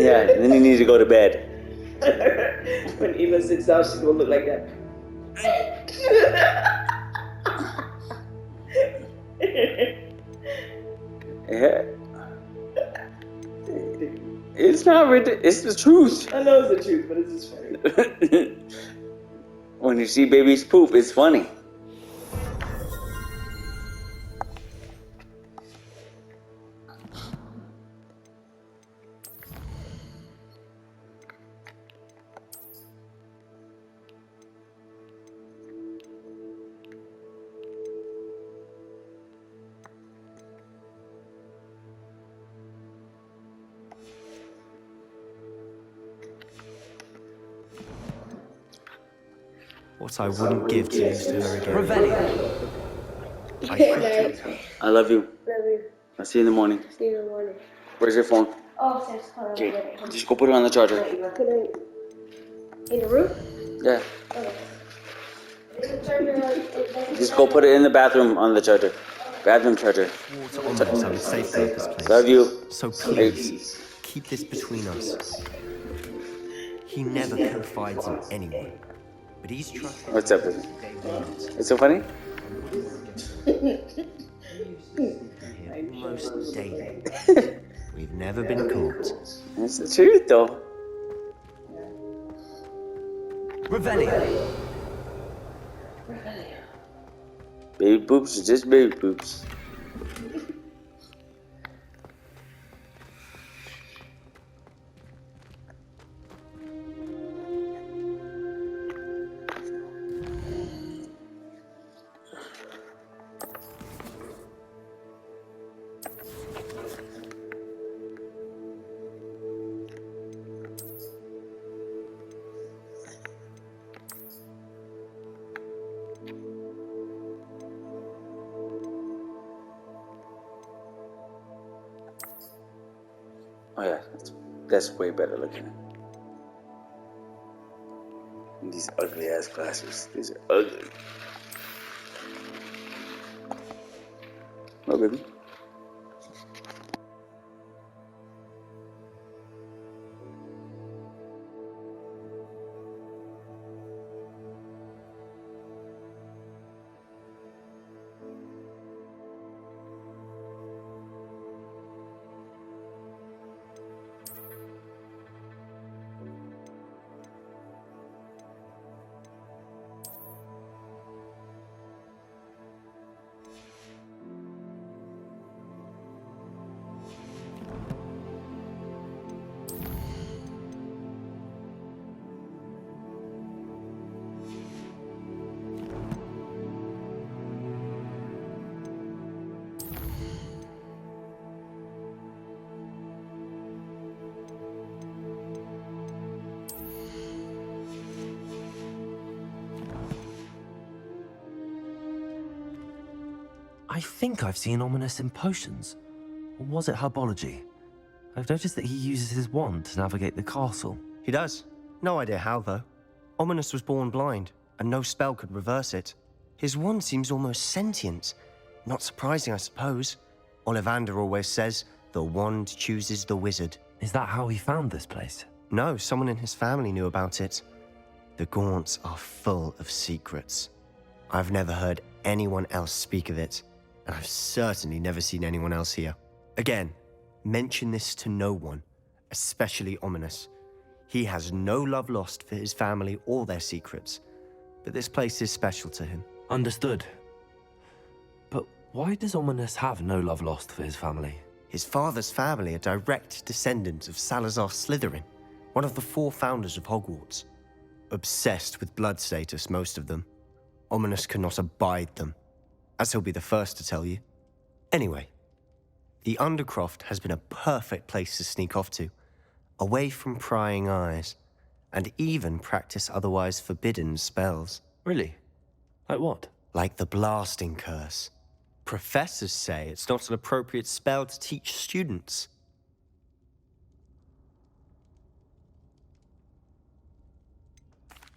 Yeah, then you need to go to bed. When Eva sits down, she's gonna look like that. Yeah. It's not ridiculous. It's the truth. I know it's the truth, but it's just funny. When you see babies poop, it's funny. What I wouldn't give to lose to her again. Revelio. I love you. Love you. I'll see you in the morning. See you in the morning. Where's your phone? Oh, thanks. Hold on. Okay, just go put it on the charger. Put it in the room? Yeah. Okay. Is the charger Just go put it in the bathroom on the charger. Bathroom charger. Water ominous, I would safeguard this place. Love you. So please, keep this between us. He never confides in anyone, but he's trusted. What's up with it? It's so funny? Almost daily. We've never been caught. It's the truth, though. Revelio. Baby poops are just baby poops. Oh yeah, that's way better looking. And these ugly ass glasses. These are ugly. Oh baby. I think I've seen Ominous in potions. Or was it herbology? I've noticed that he uses his wand to navigate the castle. He does. No idea how, though. Ominous was born blind, and no spell could reverse it. His wand seems almost sentient. Not surprising, I suppose. Ollivander always says, the wand chooses the wizard. Is that how he found this place? No, someone in his family knew about it. The Gaunts are full of secrets. I've never heard anyone else speak of it, and I've certainly never seen anyone else here. Again, mention this to no one, especially Ominous. He has no love lost for his family or their secrets, but this place is special to him. Understood. But why does Ominous have no love lost for his family? His father's family are direct descendants of Salazar Slytherin, one of the 4 founders of Hogwarts. Obsessed with blood status, most of them. Ominous cannot abide them, as he'll be the first to tell you. Anyway, the Undercroft has been a perfect place to sneak off to, away from prying eyes, and even practice otherwise forbidden spells. Really? Like what? Like the blasting curse. Professors say it's not an appropriate spell to teach students.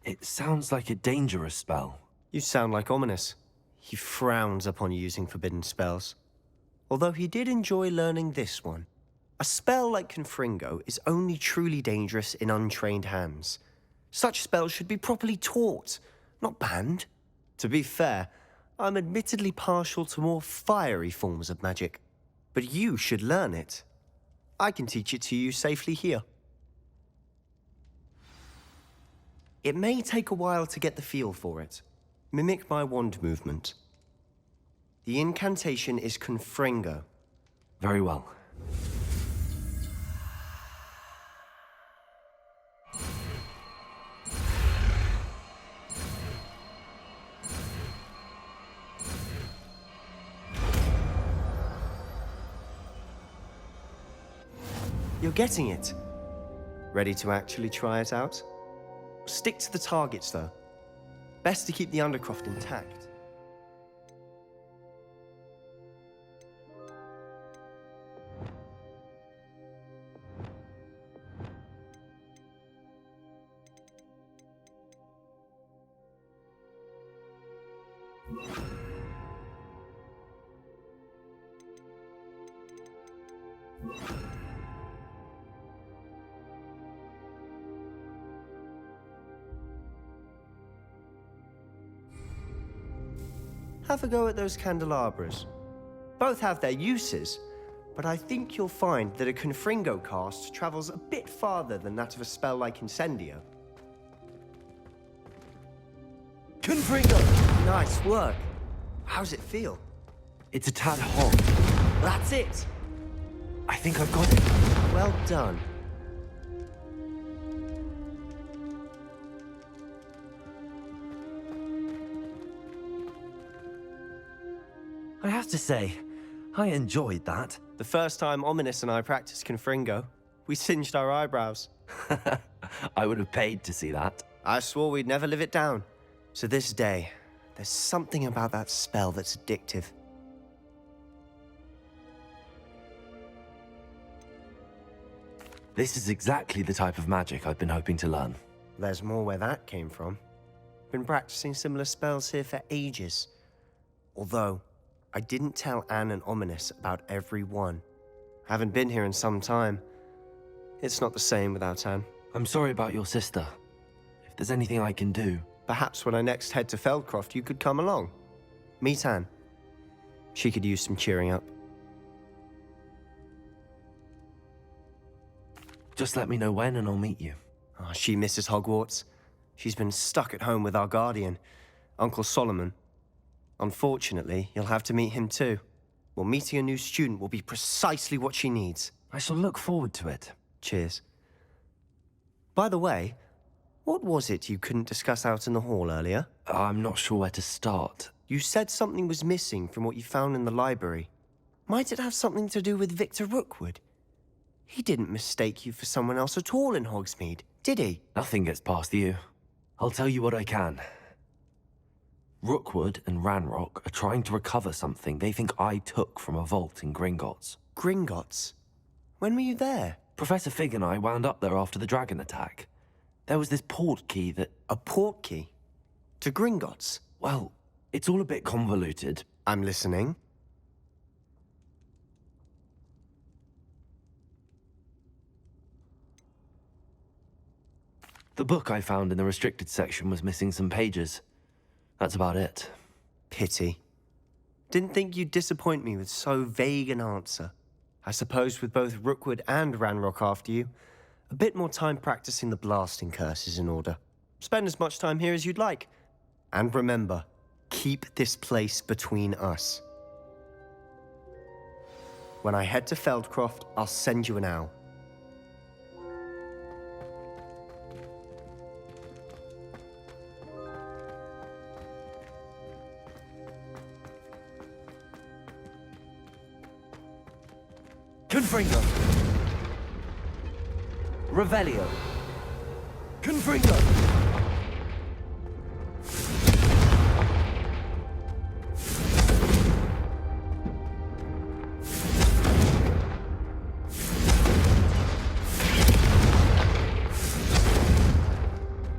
It sounds like a dangerous spell. You sound like Ominous. He frowns upon using forbidden spells. Although he did enjoy learning this one. A spell like Confringo is only truly dangerous in untrained hands. Such spells should be properly taught, not banned. To be fair, I'm admittedly partial to more fiery forms of magic. But you should learn it. I can teach it to you safely here. It may take a while to get the feel for it. Mimic my wand movement. The incantation is Confringo. Very well. You're getting it. Ready to actually try it out? Stick to the targets, though. Best to keep the undercroft intact. Have a go at those candelabras. Both have their uses, but I think you'll find that a Confringo cast travels a bit farther than that of a spell like Incendio. Confringo! Nice work. How's it feel? It's a tad hot. That's it! I think I've got it. Well done. I have to say, I enjoyed that. The first time Ominous and I practiced Confringo, we singed our eyebrows. I would have paid to see that. I swore we'd never live it down. To this day, there's something about that spell that's addictive. This is exactly the type of magic I've been hoping to learn. There's more where that came from. Been practicing similar spells here for ages. Although, I didn't tell Anne and Ominous about every one. Haven't been here in some time. It's not the same without Anne. I'm sorry about your sister. If there's anything I can do... Perhaps when I next head to Feldcroft, you could come along. Meet Anne. She could use some cheering up. Just let me know when and I'll meet you. Oh, she misses Hogwarts. She's been stuck at home with our guardian, Uncle Solomon. Unfortunately, you'll have to meet him too. Well, meeting a new student will be precisely what she needs. I shall look forward to it. Cheers. By the way, what was it you couldn't discuss out in the hall earlier? I'm not sure where to start. You said something was missing from what you found in the library. Might it have something to do with Victor Rookwood? He didn't mistake you for someone else at all in Hogsmeade, did he? Nothing gets past you. I'll tell you what I can. Rookwood and Ranrock are trying to recover something they think I took from a vault in Gringotts. Gringotts? When were you there? Professor Fig and I wound up there after the dragon attack. There was this port key that... A port key? To Gringotts? Well, it's all a bit convoluted. I'm listening. The book I found in the restricted section was missing some pages. That's about it. Pity. Didn't think you'd disappoint me with so vague an answer. I suppose with both Rookwood and Ranrock after you, a bit more time practicing the blasting curse is in order. Spend as much time here as you'd like. And remember, keep this place between us. When I head to Feldcroft, I'll send you an owl. Confringo! Revelio! Confringo!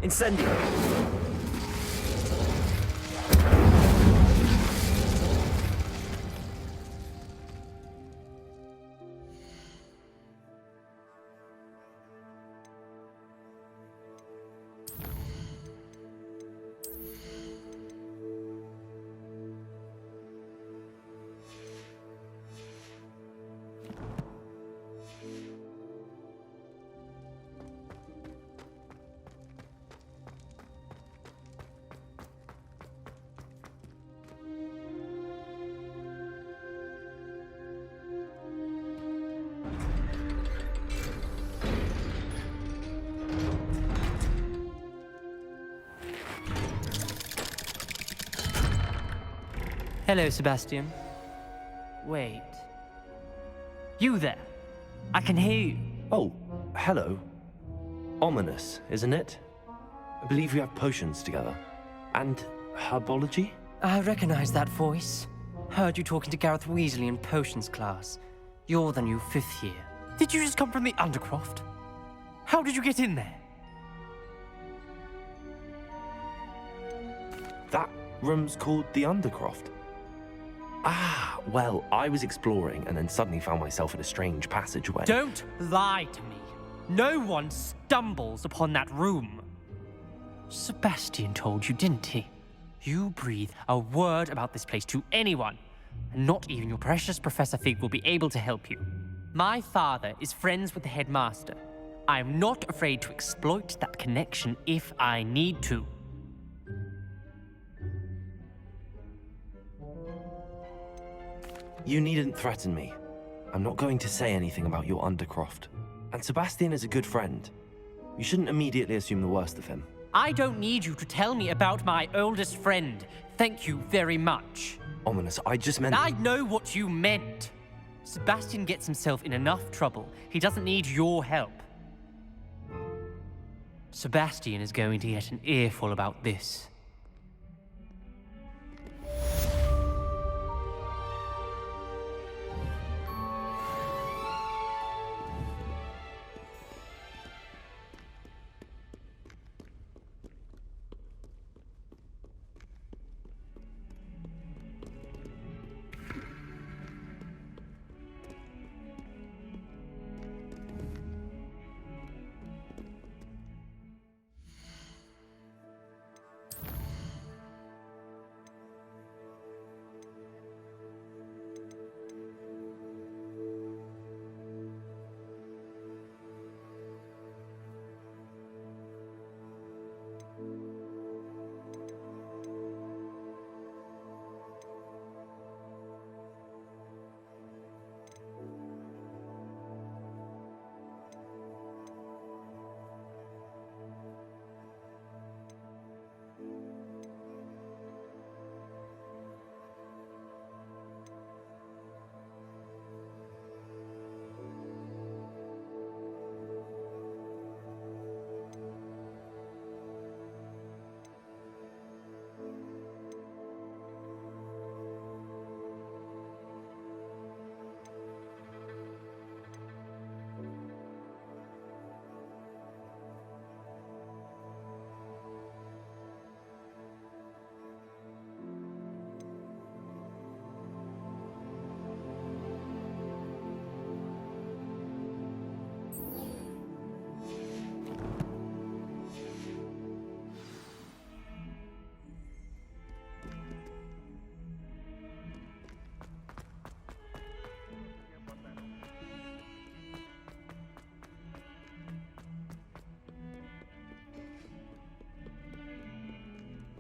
Incendio! Hello, Sebastian. Wait. You there? I can hear you. Oh, hello. Ominous, isn't it? I believe we have potions together. And herbology? I recognize that voice. Heard you talking to Gareth Weasley in potions class. You're the new 5th year. Did you just come from the Undercroft? How did you get in there? That room's called the Undercroft. Ah, well, I was exploring and then suddenly found myself in a strange passageway. Don't lie to me. No one stumbles upon that room. Sebastian told you, didn't he? You breathe a word about this place to anyone, and not even your precious Professor Fig will be able to help you. My father is friends with the headmaster. I am not afraid to exploit that connection if I need to. You needn't threaten me. I'm not going to say anything about your Undercroft. And Sebastian is a good friend. You shouldn't immediately assume the worst of him. I don't need you to tell me about my oldest friend. Thank you very much. Ominous, I just meant... I know what you meant. Sebastian gets himself in enough trouble. He doesn't need your help. Sebastian is going to get an earful about this.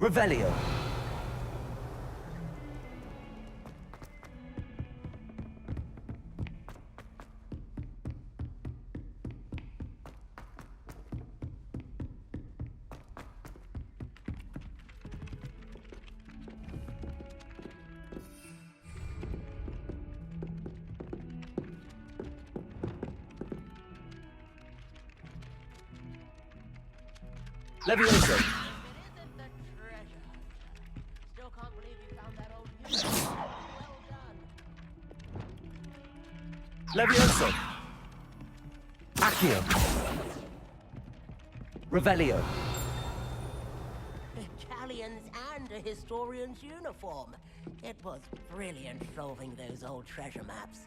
Revelio. Levioso. Levioso. Accio. Revelio. Italians and a historian's uniform. It was brilliant solving those old treasure maps.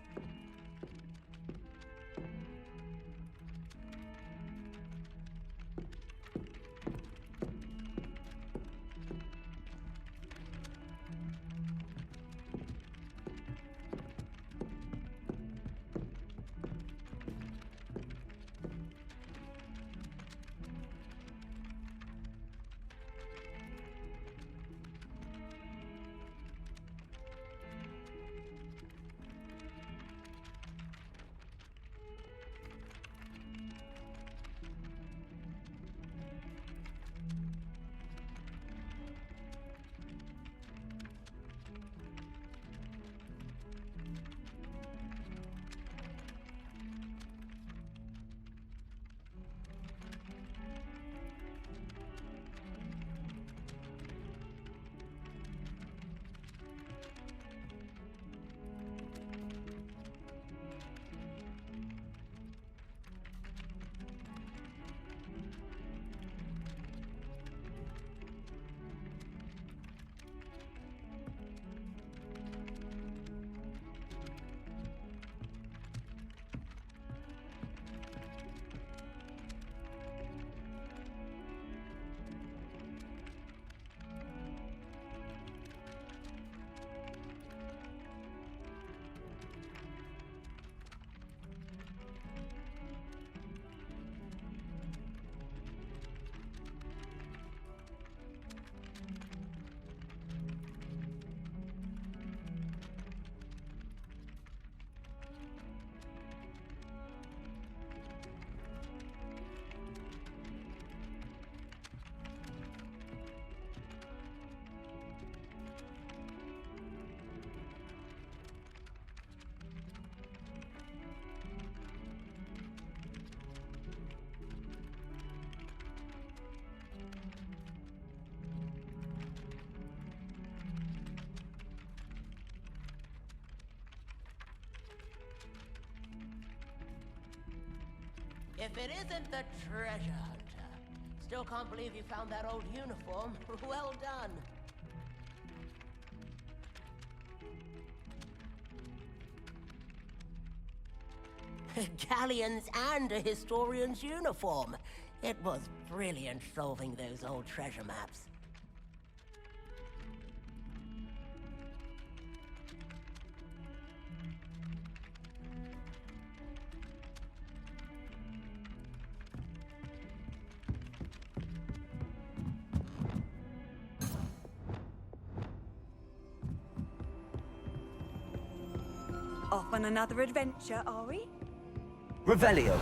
If it isn't the treasure hunter. Still can't believe you found that old uniform. Well done. Galleons and a historian's uniform. It was brilliant solving those old treasure maps. Off on another adventure, are we? Revelio.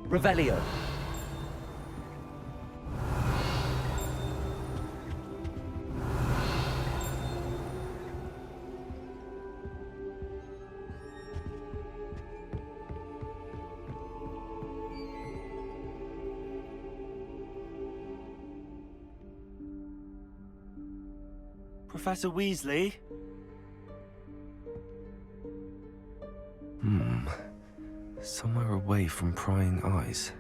Revelio. Professor Weasley? Somewhere away from prying eyes.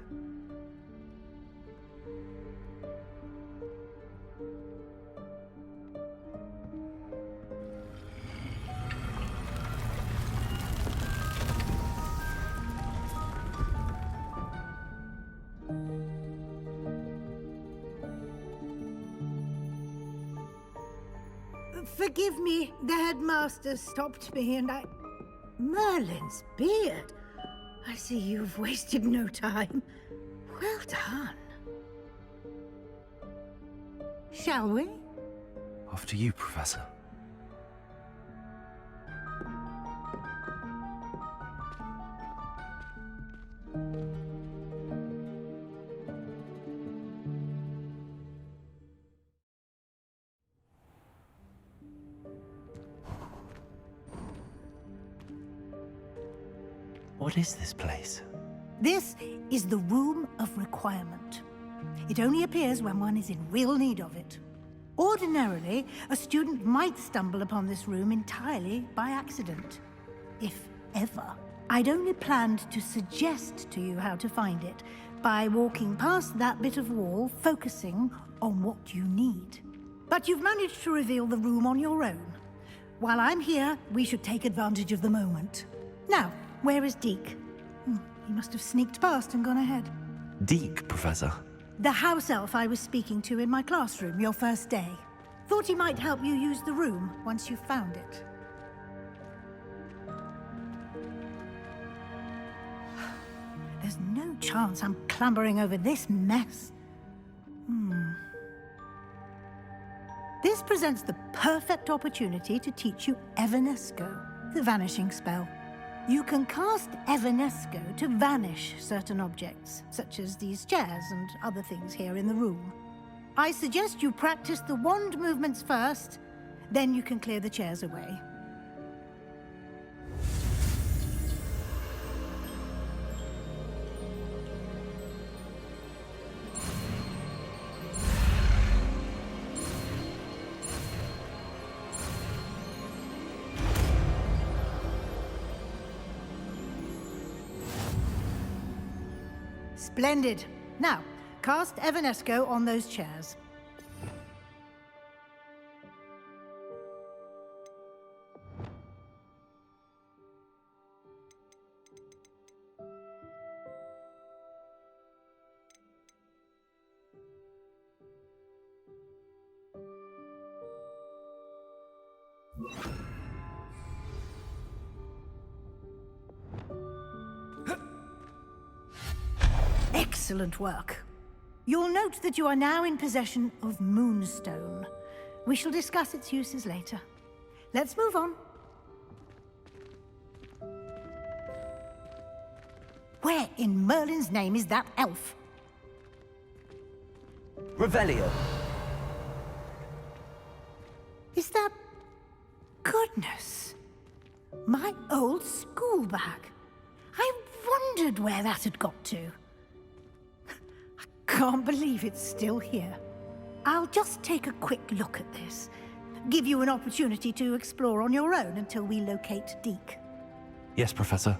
Forgive me, the headmaster stopped me and I... Merlin's beard. I see you've wasted no time. Well done. Shall we? After you, Professor. What is this place? This is the Room of Requirement. It only appears when one is in real need of it. Ordinarily, a student might stumble upon this room entirely by accident. If ever. I'd only planned to suggest to you how to find it by walking past that bit of wall, focusing on what you need. But you've managed to reveal the room on your own. While I'm here, we should take advantage of the moment. Now, where is Deke? He must have sneaked past and gone ahead. Deke, Professor. The house elf I was speaking to in my classroom your first day. Thought he might help you use the room once you found it. There's no chance I'm clambering over this mess. This presents the perfect opportunity to teach you Evanesco, the vanishing spell. You can cast Evanesco to vanish certain objects, such as these chairs and other things here in the room. I suggest you practice the wand movements first, then you can clear the chairs away. Splendid. Now, cast Evanesco on those chairs. Excellent work. You'll note that you are now in possession of Moonstone. We shall discuss its uses later. Let's move on. Where in Merlin's name is that elf? Revelio. Is that... Goodness. My old school bag. I wondered where that had got to. I can't believe it's still here. I'll just take a quick look at this. Give you an opportunity to explore on your own until we locate Deke. Yes, Professor.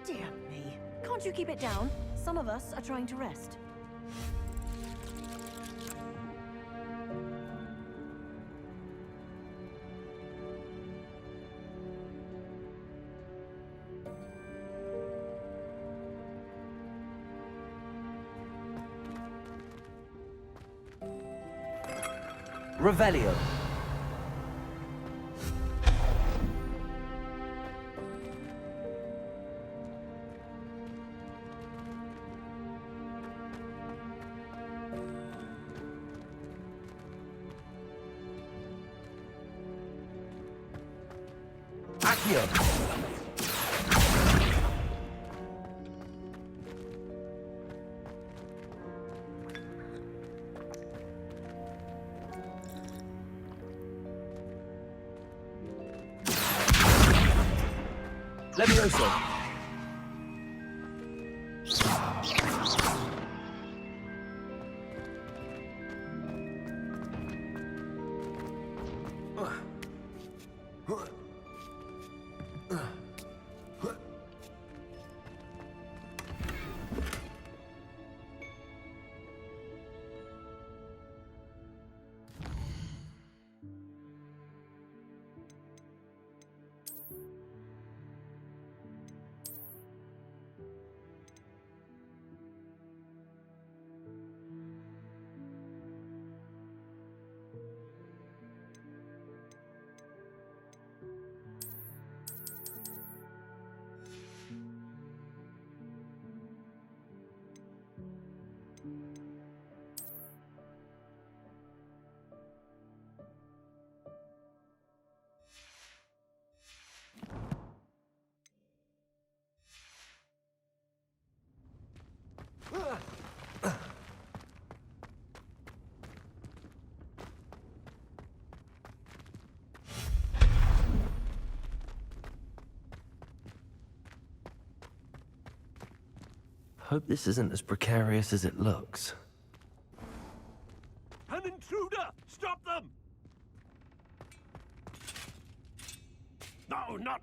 Dear me. Can't you keep it down? Some of us are trying to rest. Revelio. Accio. Levioso. Hope this isn't as precarious as it looks. An intruder! Stop them! No, not...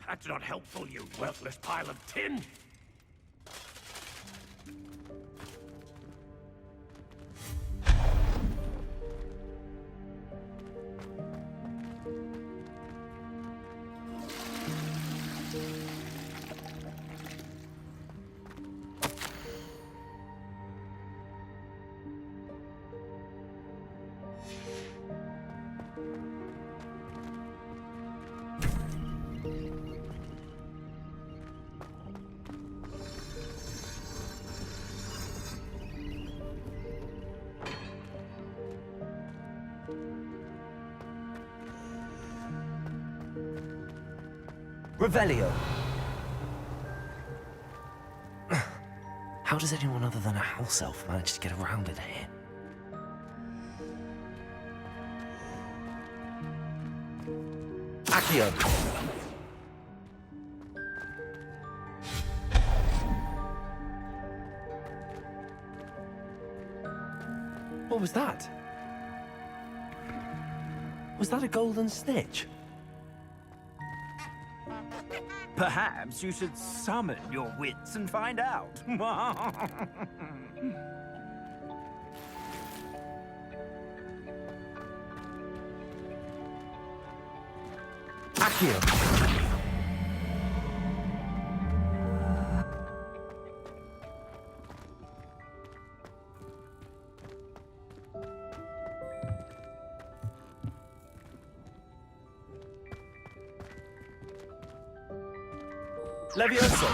that's not helpful, you worthless pile of tin! Revelio. How does anyone other than a house elf manage to get around in here? Accio. What was that? Was that a golden snitch? Perhaps you should summon your wits and find out. Accio. Levioso.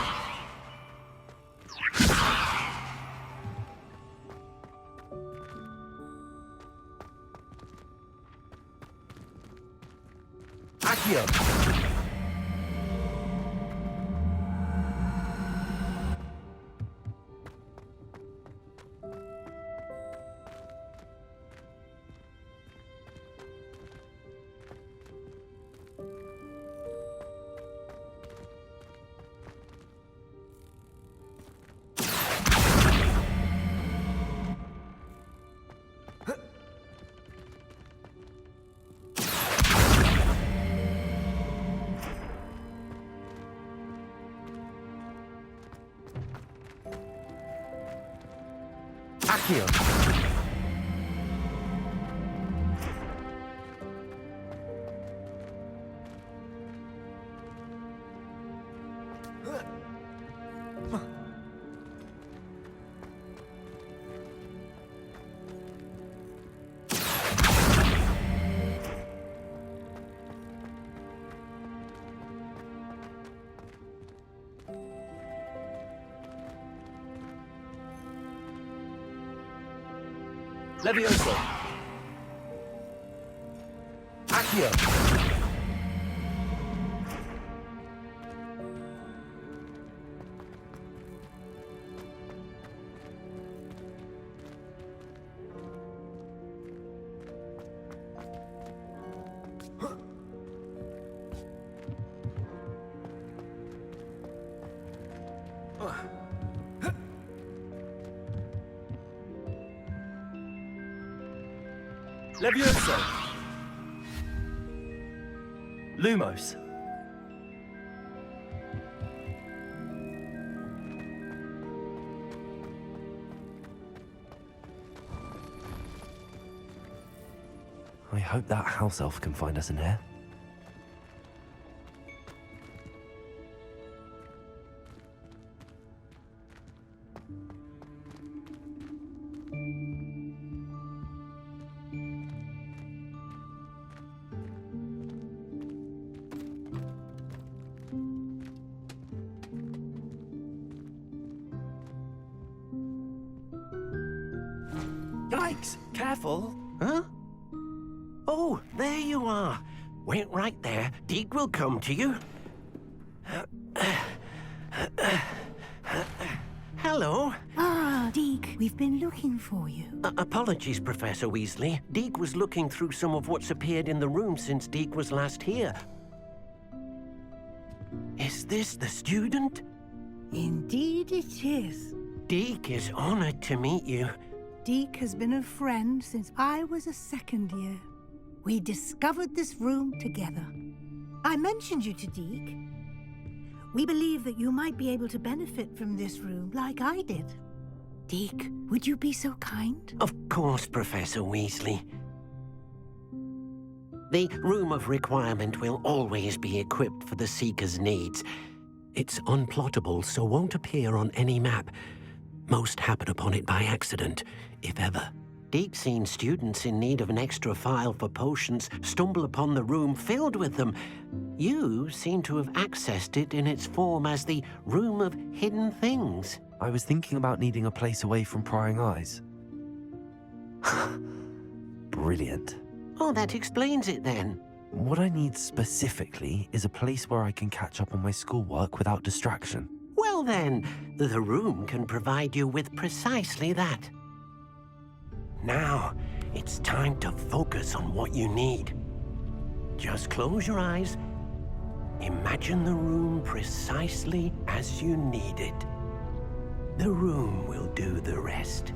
Accio. Accio. Levioso. Accio. Levioso. Lumos. I hope that house elf can find us in here. Yikes! Careful! Huh? Oh, there you are. Wait right there. Deke will come to you. Hello. Ah, Deke, we've been looking for you. Apologies, Professor Weasley. Deke was looking through some of what's appeared in the room since Deke was last here. Is this the student? Indeed it is. Deke is honored to meet you. Deke has been a friend since I was a second year. We discovered this room together. I mentioned you to Deke. We believe that you might be able to benefit from this room like I did. Deke, would you be so kind? Of course, Professor Weasley. The Room of Requirement will always be equipped for the Seeker's needs. It's unplottable, so won't appear on any map. Most happen upon it by accident, if ever. Deke's seen students in need of an extra file for potions stumble upon the room filled with them. You seem to have accessed it in its form as the Room of Hidden Things. I was thinking about needing a place away from prying eyes. Brilliant. Oh, that explains it then. What I need specifically is a place where I can catch up on my schoolwork without distraction. Well then, the room can provide you with precisely that. Now, it's time to focus on what you need. Just close your eyes. Imagine the room precisely as you need it. The room will do the rest.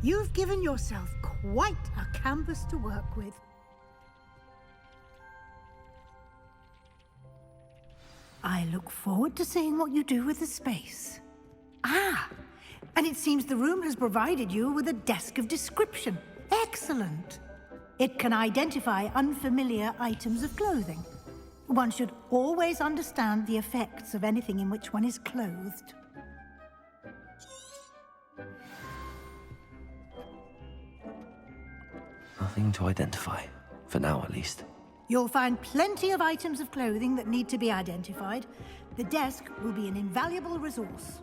You've given yourself quite a canvas to work with. I look forward to seeing what you do with the space. Ah, and it seems the room has provided you with a desk of description. Excellent. It can identify unfamiliar items of clothing. One should always understand the effects of anything in which one is clothed. Nothing to identify, for now at least. You'll find plenty of items of clothing that need to be identified. The desk will be an invaluable resource.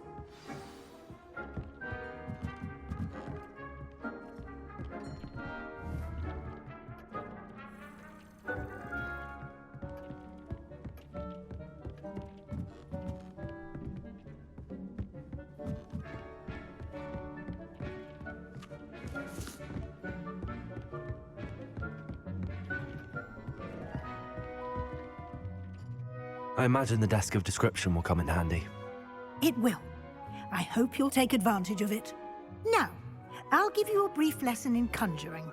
I imagine the desk of description will come in handy. It will. I hope you'll take advantage of it. Now, I'll give you a brief lesson in conjuring.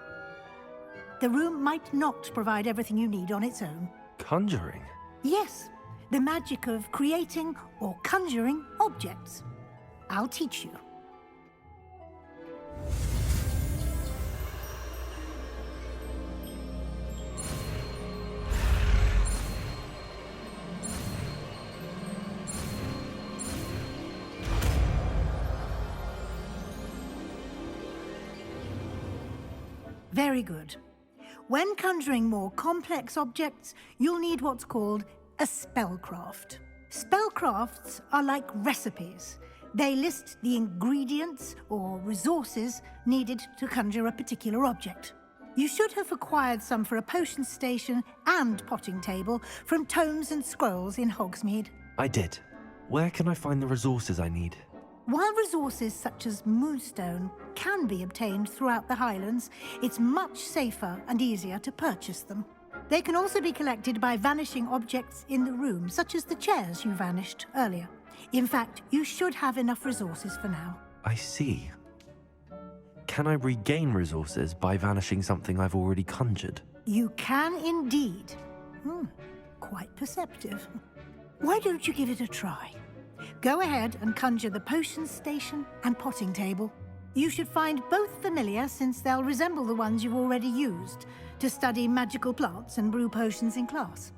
The room might not provide everything you need on its own. Conjuring? Yes, the magic of creating or conjuring objects. I'll teach you. Very good. When conjuring more complex objects, you'll need what's called a spellcraft. Spellcrafts are like recipes. They list the ingredients or resources needed to conjure a particular object. You should have acquired some for a potion station and potting table from tomes and scrolls in Hogsmeade. I did. Where can I find the resources I need? While resources such as moonstone can be obtained throughout the Highlands, it's much safer and easier to purchase them. They can also be collected by vanishing objects in the room, such as the chairs you vanished earlier. In fact, you should have enough resources for now. I see. Can I regain resources by vanishing something I've already conjured? You can indeed. Quite perceptive. Why don't you give it a try? Go ahead and conjure the potion station and potting table. You should find both familiar, since they'll resemble the ones you've already used to study magical plants and brew potions in class.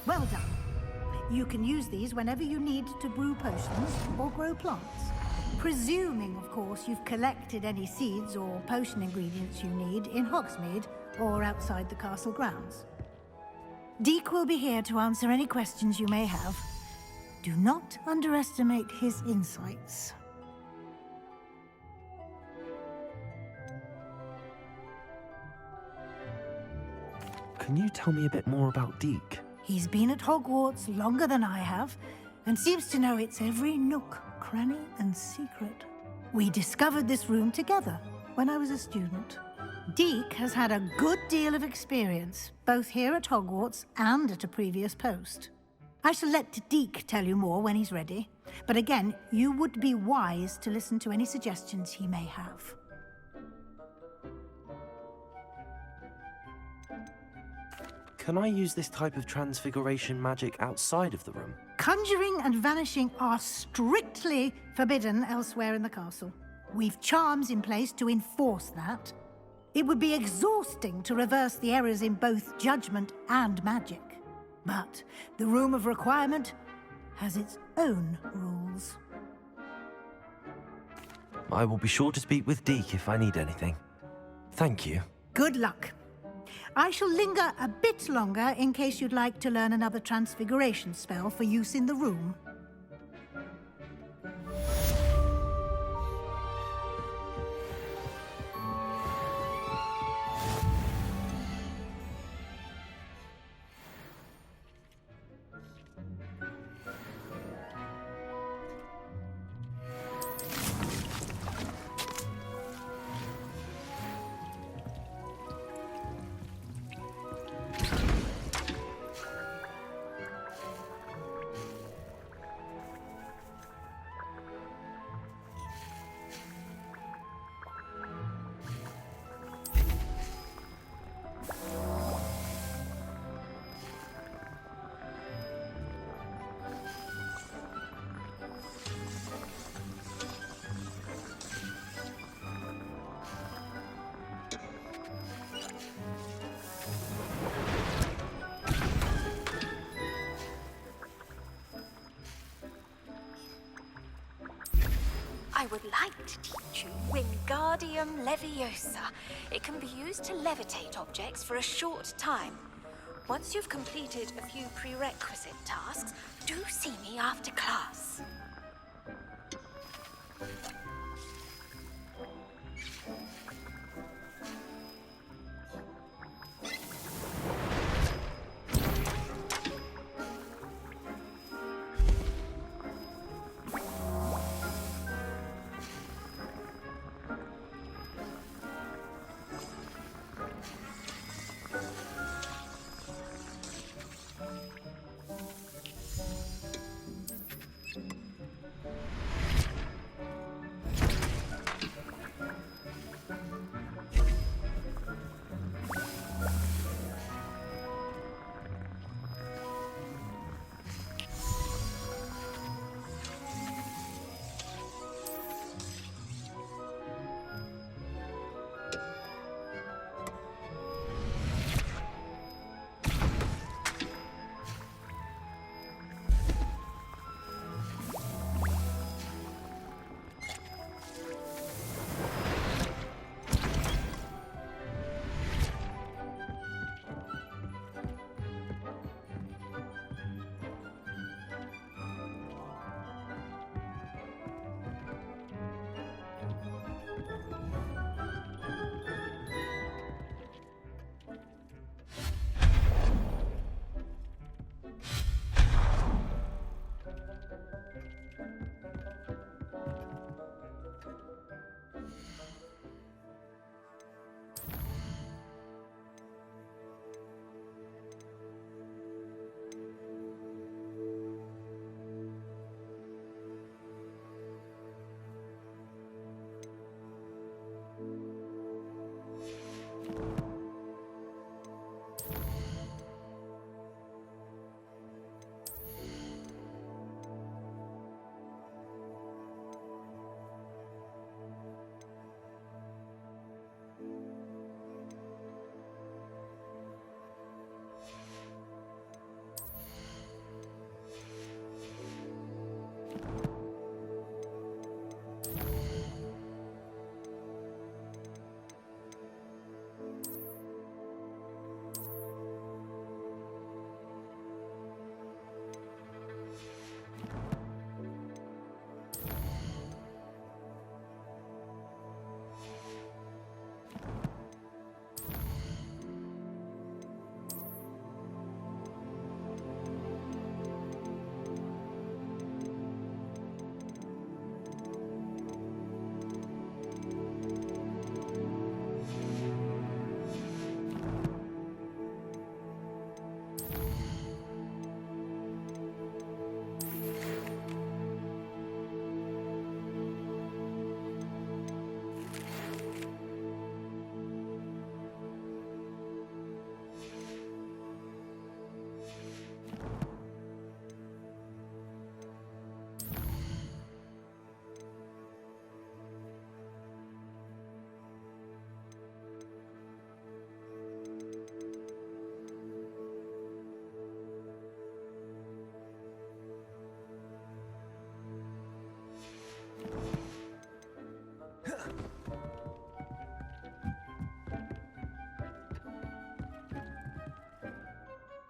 Well done. You can use these whenever you need to brew potions or grow plants. Presuming, of course, you've collected any seeds or potion ingredients you need in Hogsmeade or outside the castle grounds. Deek will be here to answer any questions you may have. Do not underestimate his insights. Can you tell me a bit more about Deek? He's been at Hogwarts longer than I have, and seems to know its every nook, cranny, and secret. We discovered this room together when I was a student. Deek has had a good deal of experience, both here at Hogwarts and at a previous post. I shall let Deek tell you more when he's ready, but again, you would be wise to listen to any suggestions he may have. Can I use this type of transfiguration magic outside of the room? Conjuring and vanishing are strictly forbidden elsewhere in the castle. We've charms in place to enforce that. It would be exhausting to reverse the errors in both judgment and magic. But the Room of Requirement has its own rules. I will be sure to speak with Deek if I need anything. Thank you. Good luck. I shall linger a bit longer in case you'd like to learn another transfiguration spell for use in the room. I would like to teach you Wingardium Leviosa. It can be used to levitate objects for a short time. Once you've completed a few prerequisite tasks, do see me after class.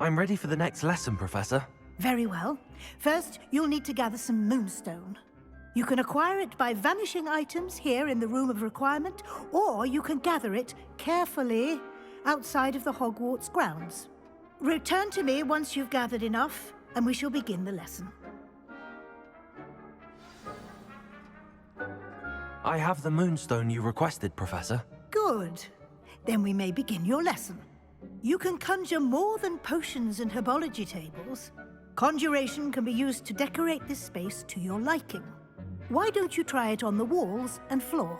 I'm ready for the next lesson, Professor. Very well. First, you'll need to gather some moonstone. You can acquire it by vanishing items here in the Room of Requirement, or you can gather it carefully outside of the Hogwarts grounds. Return to me once you've gathered enough, and we shall begin the lesson. I have the moonstone you requested, Professor. Good. Then we may begin your lesson. You can conjure more than potions and herbology tables. Conjuration can be used to decorate this space to your liking. Why don't you try it on the walls and floor?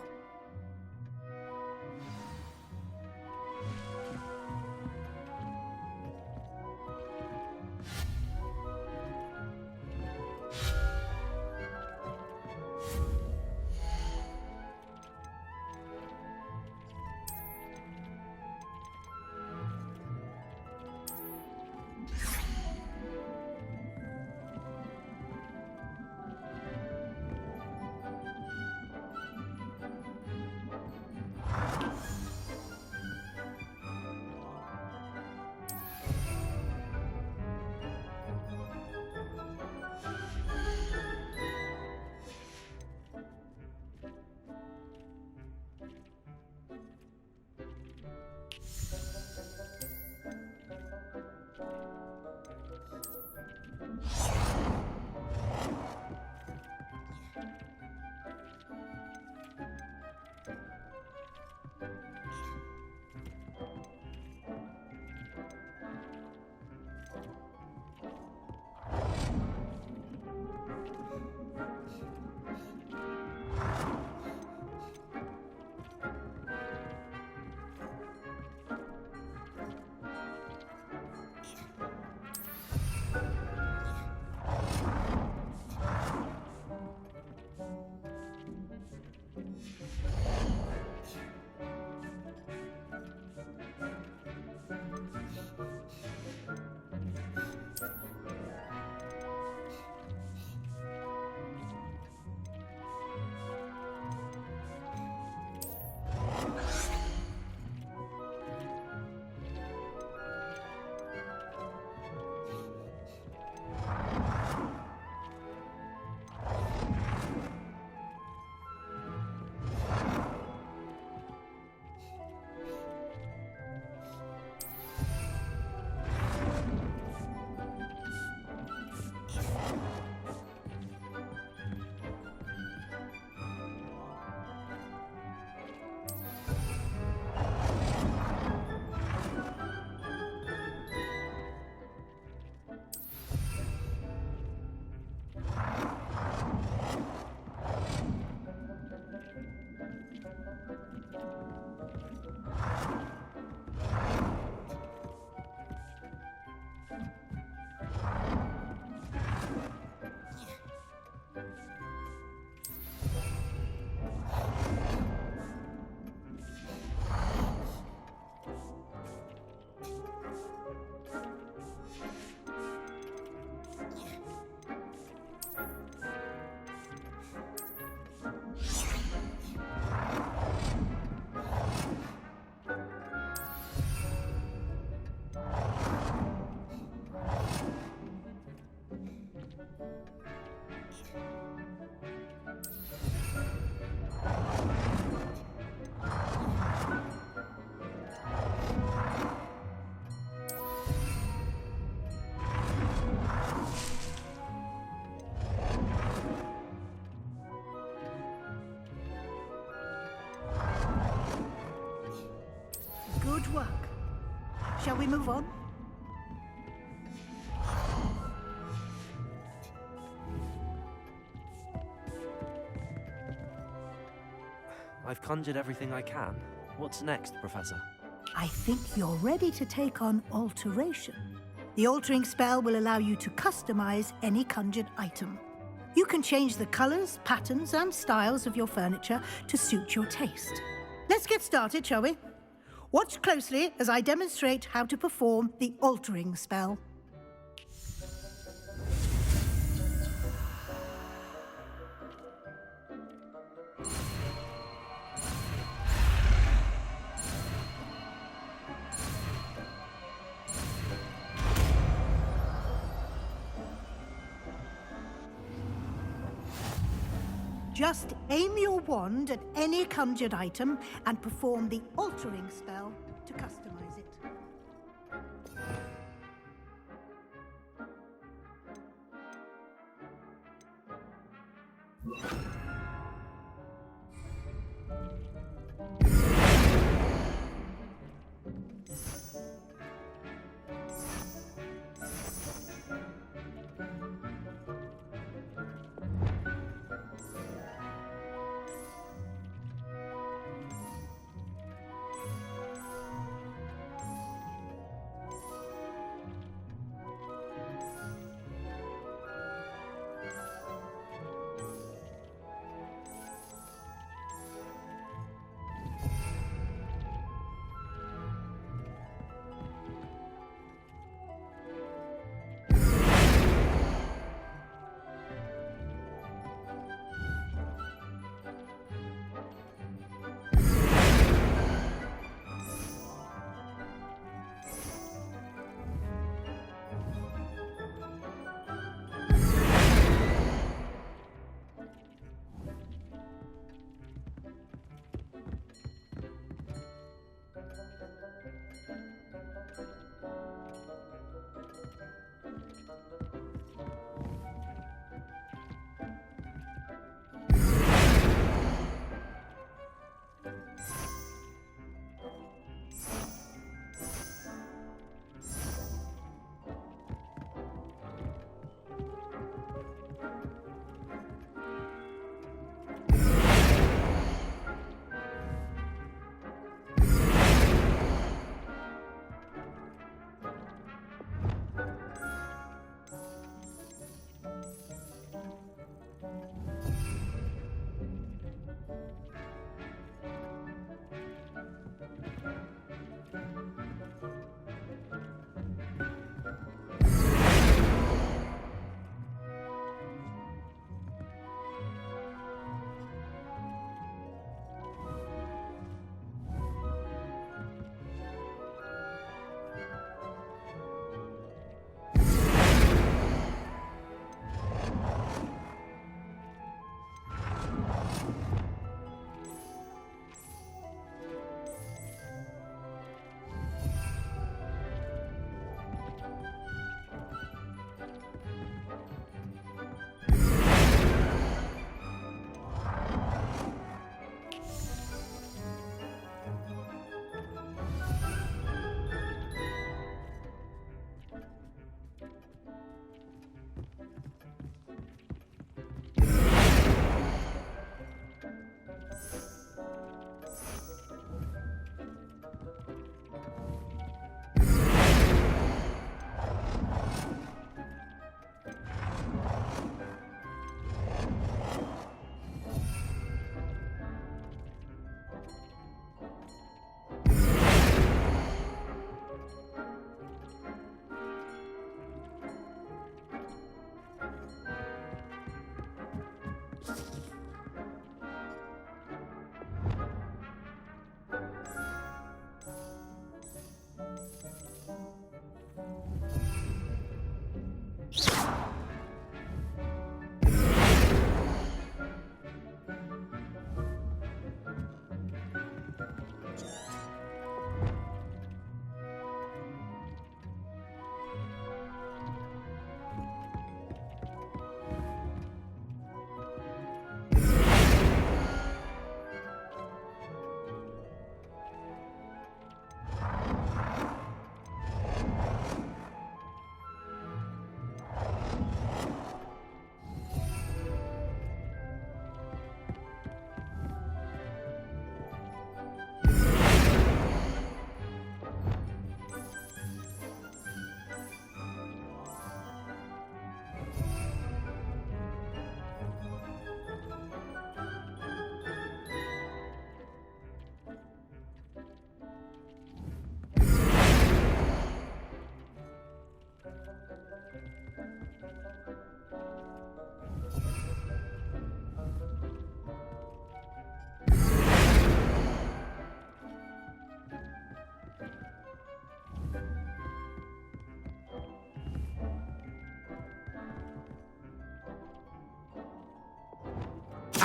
Good work. Shall we move on? I've conjured everything I can. What's next, Professor? I think you're ready to take on alteration. The altering spell will allow you to customize any conjured item. You can change the colors, patterns, and styles of your furniture to suit your taste. Let's get started, shall we? Watch closely as I demonstrate how to perform the altering spell. Just aim your wand at any conjured item and perform the altering spell to customize it.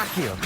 Accio!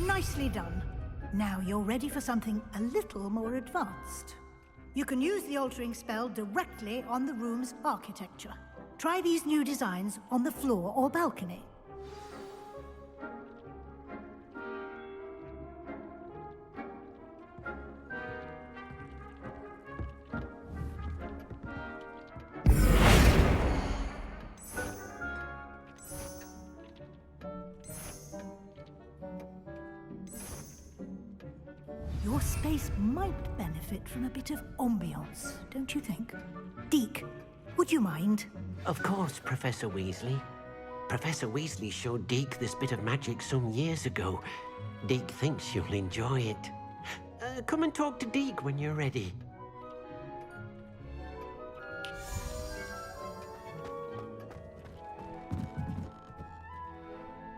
Nicely done. Now you're ready for something a little more advanced. You can use the altering spell directly on the room's architecture. Try these new designs on the floor or balcony. Your space might benefit from a bit of ambiance, don't you think? Deke, would you mind? Of course, Professor Weasley. Professor Weasley showed Deke this bit of magic some years ago. Deke thinks you'll enjoy it. Come and talk to Deke when you're ready.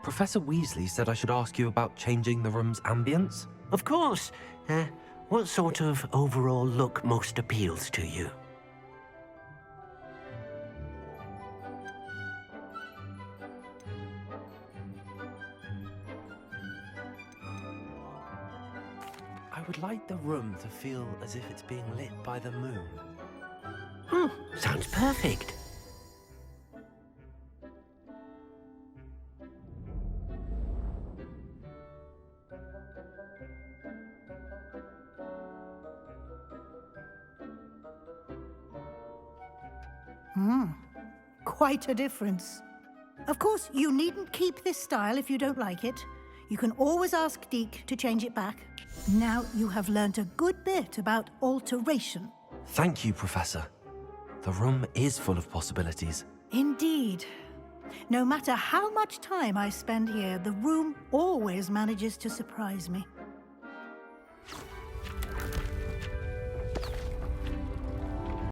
Professor Weasley said I should ask you about changing the room's ambience? Of course. What sort of overall look most appeals to you? I would like the room to feel as if it's being lit by the moon. Oh, sounds perfect. Quite a difference. Of course, you needn't keep this style if you don't like it. You can always ask Deke to change it back. Now you have learnt a good bit about alteration. Thank you, Professor. The room is full of possibilities. Indeed. No matter how much time I spend here, the room always manages to surprise me.